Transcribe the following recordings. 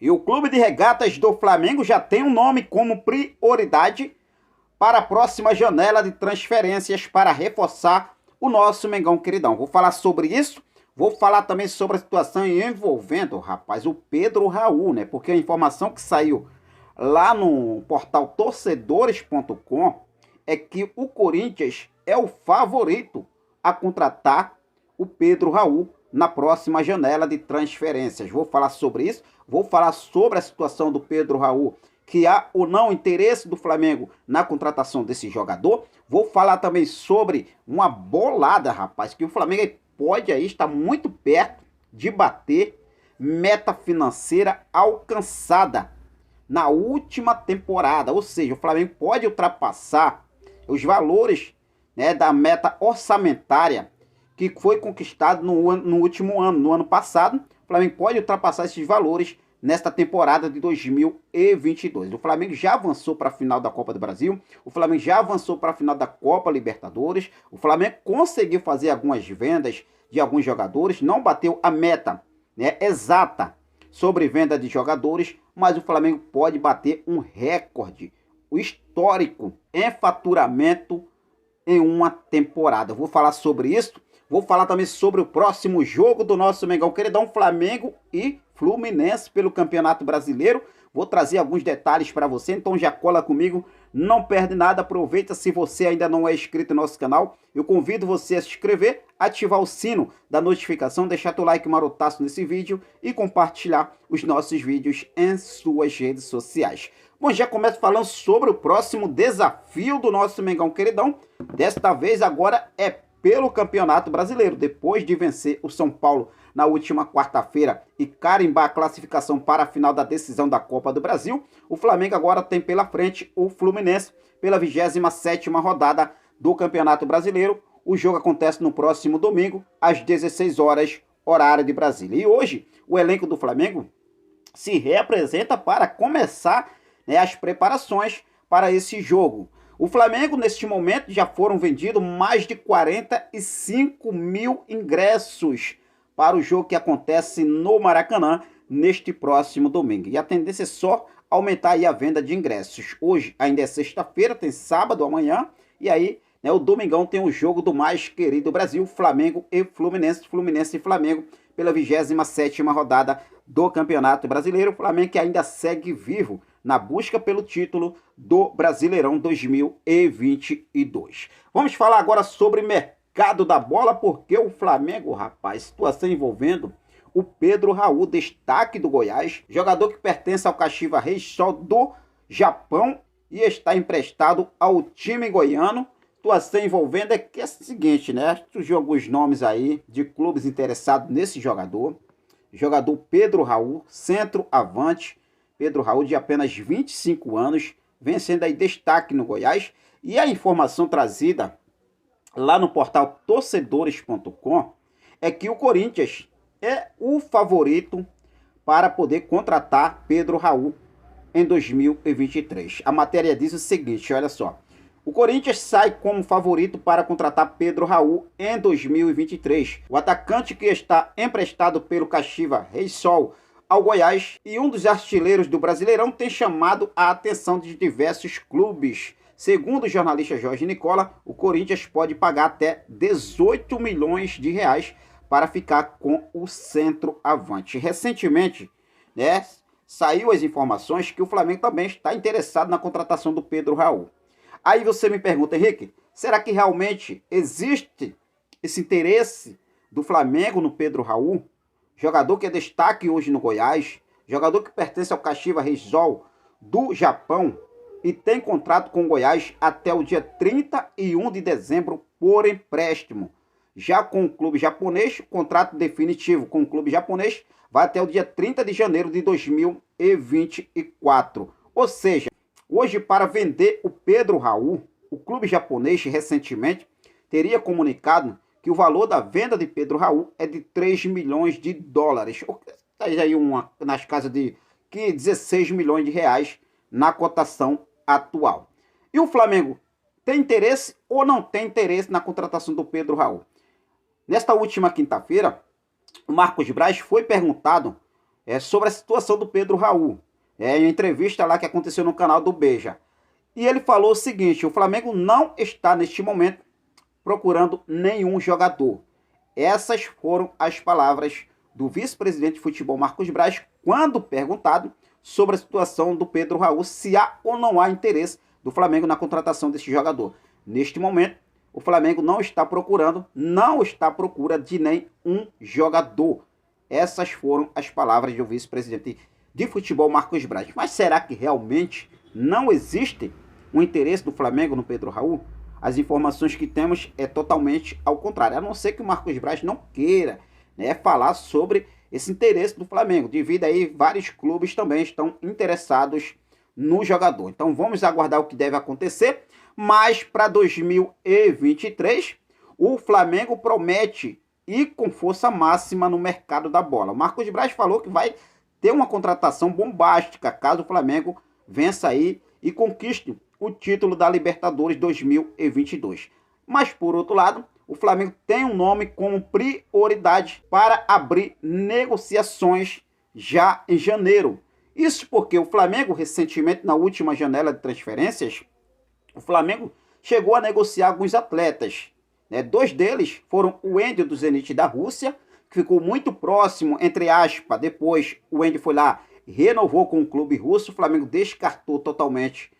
E o Clube de Regatas do Flamengo já tem um nome como prioridade para a próxima janela de transferências para reforçar o nosso Mengão queridão. Vou falar sobre isso, vou falar também sobre a situação envolvendo, rapaz, o Pedro Raul, né? Porque a informação que saiu lá no portal torcedores.com é que o Corinthians é o favorito a contratar o Pedro Raul na próxima janela de transferências. Vou falar sobre isso, vou falar sobre a situação do Pedro Raul, que há ou não interesse do Flamengo na contratação desse jogador. Vou falar também sobre uma bolada, rapaz, que o Flamengo pode aí estar muito perto de bater meta financeira alcançada na última temporada. Ou seja, o Flamengo pode ultrapassar os valores, né, da meta orçamentária que foi conquistado no último ano, no ano passado. O Flamengo pode ultrapassar esses valores nesta temporada de 2022. O Flamengo já avançou para a final da Copa do Brasil, o Flamengo já avançou para a final da Copa Libertadores, o Flamengo conseguiu fazer algumas vendas de alguns jogadores, não bateu a meta, né, exata sobre venda de jogadores, mas o Flamengo pode bater um recorde, o histórico, em faturamento em uma temporada. Eu vou falar sobre isso. Vou falar também sobre o próximo jogo do nosso Mengão queridão, Flamengo e Fluminense pelo Campeonato Brasileiro. Vou trazer alguns detalhes para você, então já cola comigo, não perde nada, aproveita. Se você ainda não é inscrito no nosso canal, eu convido você a se inscrever, ativar o sino da notificação, deixar teu like marotaço nesse vídeo e compartilhar os nossos vídeos em suas redes sociais. Bom, já começo falando sobre o próximo desafio do nosso Mengão queridão. Desta vez agora é pelo Campeonato Brasileiro. Depois de vencer o São Paulo na última quarta-feira e carimbar a classificação para a final da decisão da Copa do Brasil, o Flamengo agora tem pela frente o Fluminense pela 27ª rodada do Campeonato Brasileiro. O jogo acontece no próximo domingo, às 16 horas, horário de Brasília. E hoje, o elenco do Flamengo se reapresenta para começar, né, as preparações para esse jogo. O Flamengo, neste momento, já foram vendidos mais de 45 mil ingressos para o jogo que acontece no Maracanã neste próximo domingo. E a tendência é só aumentar aí a venda de ingressos. Hoje ainda é sexta-feira, tem sábado amanhã, e aí, né, o domingão tem o jogo do mais querido Brasil, Flamengo e Fluminense, Fluminense e Flamengo, pela 27ª rodada do Campeonato Brasileiro. O Flamengo que ainda segue vivo na busca pelo título do Brasileirão 2022. Vamos falar agora sobre mercado da bola, porque o Flamengo, rapaz, situação envolvendo o Pedro Raul, destaque do Goiás, jogador que pertence ao Kashiwa Reysol do Japão e está emprestado ao time goiano. Situação envolvendo é que é o seguinte, né? Surgiu alguns nomes aí de clubes interessados nesse jogador. Jogador Pedro Raul, centroavante. Pedro Raul, de apenas 25 anos, vem sendo aí destaque no Goiás. E a informação trazida lá no portal torcedores.com é que o Corinthians é o favorito para poder contratar Pedro Raul em 2023. A matéria diz o seguinte, olha só. O Corinthians sai como favorito para contratar Pedro Raul em 2023. O atacante, que está emprestado pelo Kashiwa Reysol ao Goiás e um dos artilheiros do Brasileirão, tem chamado a atenção de diversos clubes. Segundo o jornalista Jorge Nicola, o Corinthians pode pagar até 18 milhões de reais para ficar com o centroavante. Recentemente, né, saiu as informações que o Flamengo também está interessado na contratação do Pedro Raul. Aí você me pergunta, Henrique, será que realmente existe esse interesse do Flamengo no Pedro Raul? Jogador que é destaque hoje no Goiás, jogador que pertence ao Kashiwa Reysol do Japão e tem contrato com o Goiás até o dia 31 de dezembro por empréstimo. Já com o clube japonês, o contrato definitivo com o clube japonês vai até o dia 30 de janeiro de 2024. Ou seja, hoje, para vender o Pedro Raul, o clube japonês recentemente teria comunicado que o valor da venda de Pedro Raul é de 3 milhões de dólares. Ou seja, aí nas casas de 16 milhões de reais na cotação atual. E o Flamengo tem interesse ou não tem interesse na contratação do Pedro Raul? Nesta última quinta-feira, o Marcos Braz foi perguntado sobre a situação do Pedro Raul. Em entrevista lá que aconteceu no canal do Beija. E ele falou o seguinte: o Flamengo não está neste momento procurando nenhum jogador. Essas foram as palavras do vice-presidente de futebol Marcos Braz quando perguntado sobre a situação do Pedro Raul, se há ou não há interesse do Flamengo na contratação desse jogador. Neste momento, o Flamengo não está à procura de nenhum jogador. Essas foram as palavras do vice-presidente de futebol Marcos Braz. Mas será que realmente não existe um interesse do Flamengo no Pedro Raul? As informações que temos é totalmente ao contrário, a não ser que o Marcos Braz não queira, falar sobre esse interesse do Flamengo, devido aí vários clubes também estão interessados no jogador. Então vamos aguardar o que deve acontecer, mas para 2023 o Flamengo promete ir com força máxima no mercado da bola. O Marcos Braz falou que vai ter uma contratação bombástica caso o Flamengo vença aí e conquiste o título da Libertadores 2022. Mas por outro lado, o Flamengo tem um nome como prioridade para abrir negociações já em janeiro. Isso porque o Flamengo, recentemente, na última janela de transferências, o Flamengo chegou a negociar alguns atletas. Dois deles foram o Wendel do Zenit da Rússia, que ficou muito próximo, entre aspas, depois o Wendel foi lá, renovou com o clube russo, o Flamengo descartou totalmente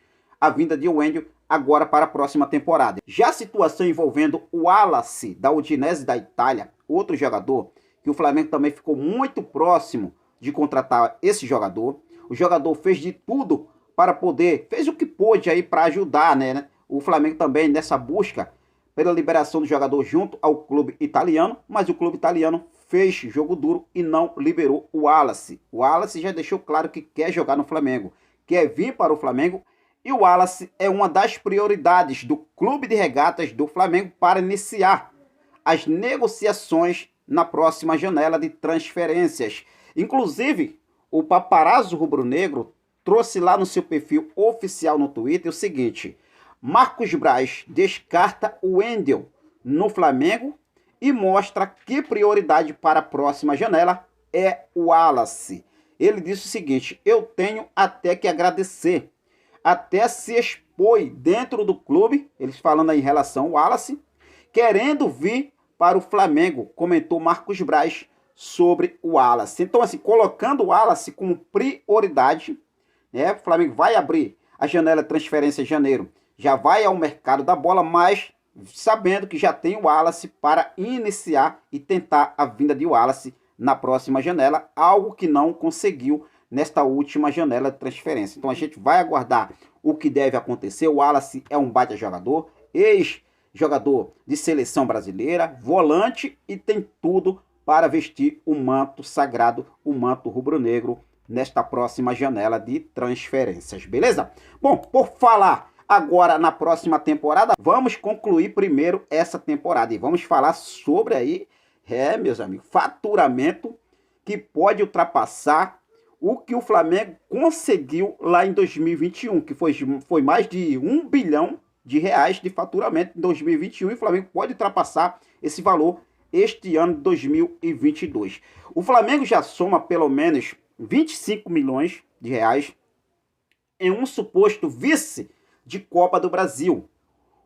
a vinda de Wendel agora para a próxima temporada. Já a situação envolvendo o Wallace da Udinese da Itália, outro jogador, que o Flamengo também ficou muito próximo de contratar esse jogador. O jogador fez de tudo para poder, fez o que pôde aí para ajudar, o Flamengo também nessa busca pela liberação do jogador junto ao clube italiano, mas o clube italiano fez jogo duro e não liberou o Wallace. O Wallace já deixou claro que quer jogar no Flamengo, quer vir para o Flamengo, e o Wallace é uma das prioridades do clube de regatas do Flamengo para iniciar as negociações na próxima janela de transferências. Inclusive, o paparazzo rubro-negro trouxe lá no seu perfil oficial no Twitter o seguinte: Marcos Braz descarta o Wendel no Flamengo e mostra que prioridade para a próxima janela é o Wallace. Ele disse o seguinte: eu tenho até que agradecer. Até se expõe dentro do clube, eles falando aí em relação ao Wallace, querendo vir para o Flamengo, comentou Marcos Braz sobre o Wallace. Então, assim, colocando o Wallace como prioridade, o Flamengo vai abrir a janela de transferência em janeiro, já vai ao mercado da bola, mas sabendo que já tem o Wallace para iniciar e tentar a vinda de Wallace na próxima janela, algo que não conseguiu nesta última janela de transferência. Então a gente vai aguardar o que deve acontecer. O Wallace é um baita jogador, ex-jogador de seleção brasileira, volante e tem tudo para vestir o manto sagrado, o manto rubro-negro, nesta próxima janela de transferências, beleza? Bom, por falar agora na próxima temporada, vamos concluir primeiro essa temporada e vamos falar sobre aí, meus amigos, faturamento que pode ultrapassar o que o Flamengo conseguiu lá em 2021, que foi mais de R$1 bilhão de faturamento em 2021, e o Flamengo pode ultrapassar esse valor este ano de 2022. O Flamengo já soma pelo menos R$25 milhões em um suposto vice de Copa do Brasil,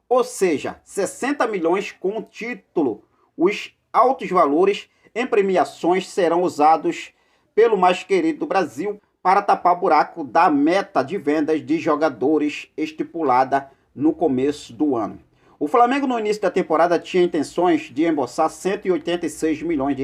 ou seja, 60 milhões com o título. Os altos valores em premiações serão usados pelo mais querido do Brasil para tapar buraco da meta de vendas de jogadores estipulada no começo do ano. O Flamengo no início da temporada tinha intenções de embolsar R$186 milhões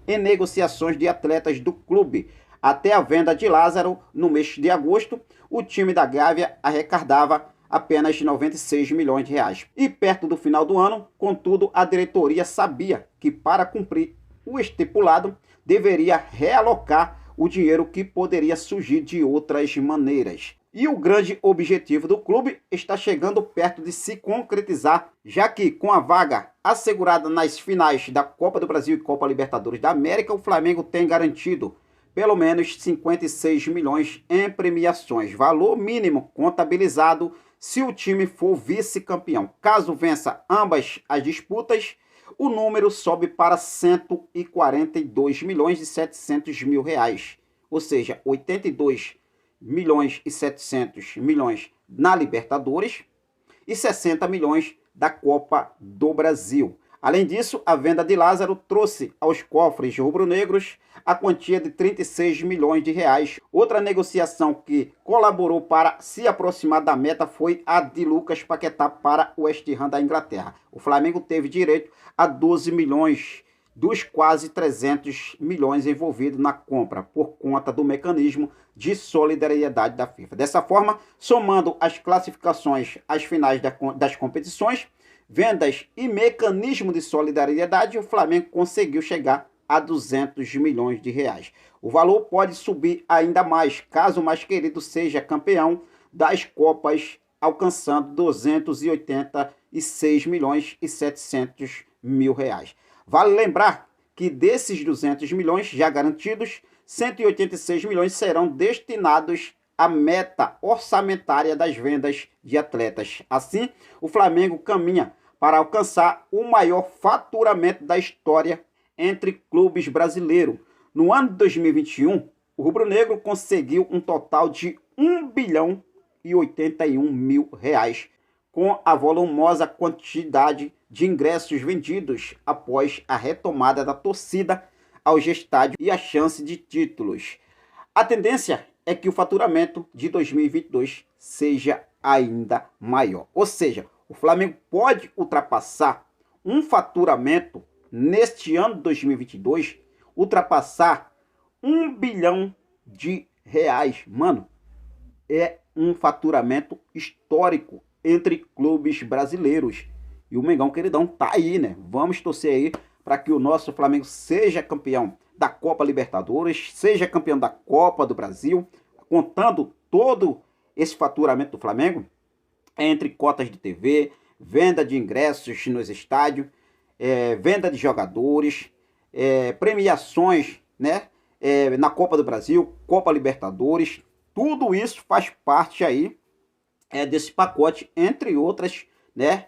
em negociações de atletas do clube. Até a venda de Lázaro no mês de agosto, o time da Gávea arrecadava apenas R$96 milhões. E perto do final do ano, contudo, a diretoria sabia que para cumprir o estipulado, deveria realocar o dinheiro que poderia surgir de outras maneiras. E o grande objetivo do clube está chegando perto de se concretizar, já que com a vaga assegurada nas finais da Copa do Brasil e Copa Libertadores da América, o Flamengo tem garantido pelo menos 56 milhões em premiações, valor mínimo contabilizado se o time for vice-campeão. Caso vença ambas as disputas, o número sobe para R$142 milhões e 700 mil. ou seja, 82 milhões e 700 milhões na Libertadores e 60 milhões da Copa do Brasil. Além disso, a venda de Lázaro trouxe aos cofres rubro-negros a quantia de 36 milhões de reais. Outra negociação que colaborou para se aproximar da meta foi a de Lucas Paquetá para o West Ham da Inglaterra. O Flamengo teve direito a 12 milhões dos quase 300 milhões envolvidos na compra, por conta do mecanismo de solidariedade da FIFA. Dessa forma, somando as classificações às finais das competições, vendas e mecanismo de solidariedade, o Flamengo conseguiu chegar a 200 milhões de reais. O valor pode subir ainda mais, caso o mais querido seja campeão das Copas, alcançando 286 milhões e 700 mil reais. Vale lembrar que desses 200 milhões já garantidos, 186 milhões serão destinados à meta orçamentária das vendas de atletas. Assim, o Flamengo caminha para alcançar o maior faturamento da história entre clubes brasileiros. No ano de 2021, o rubro-negro conseguiu um total de 1 bilhão e 81 mil reais, com a volumosa quantidade de ingressos vendidos após a retomada da torcida aos estádios e a chance de títulos. A tendência é que o faturamento de 2022 seja ainda maior. Ou seja, o Flamengo pode ultrapassar um faturamento neste ano de 2022, ultrapassar 1 bilhão de reais. Mano, é um faturamento histórico entre clubes brasileiros. E o Mengão queridão tá aí, né? Vamos torcer aí para que o nosso Flamengo seja campeão da Copa Libertadores, seja campeão da Copa do Brasil, contando todo esse faturamento do Flamengo entre cotas de TV, venda de ingressos nos estádios, venda de jogadores, premiações, né? Na Copa do Brasil, Copa Libertadores, tudo isso faz parte aí desse pacote, entre outras, né?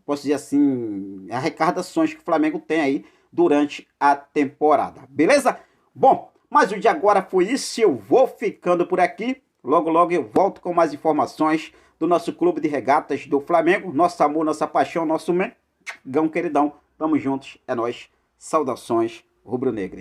Posso dizer assim, arrecadações que o Flamengo tem aí durante a temporada, beleza? Bom, mas o de agora foi isso, eu vou ficando por aqui, logo logo eu volto com mais informações do nosso clube de regatas do Flamengo, nosso amor, nossa paixão, nosso Mengão queridão, tamo juntos, é nóis, saudações rubro-negras.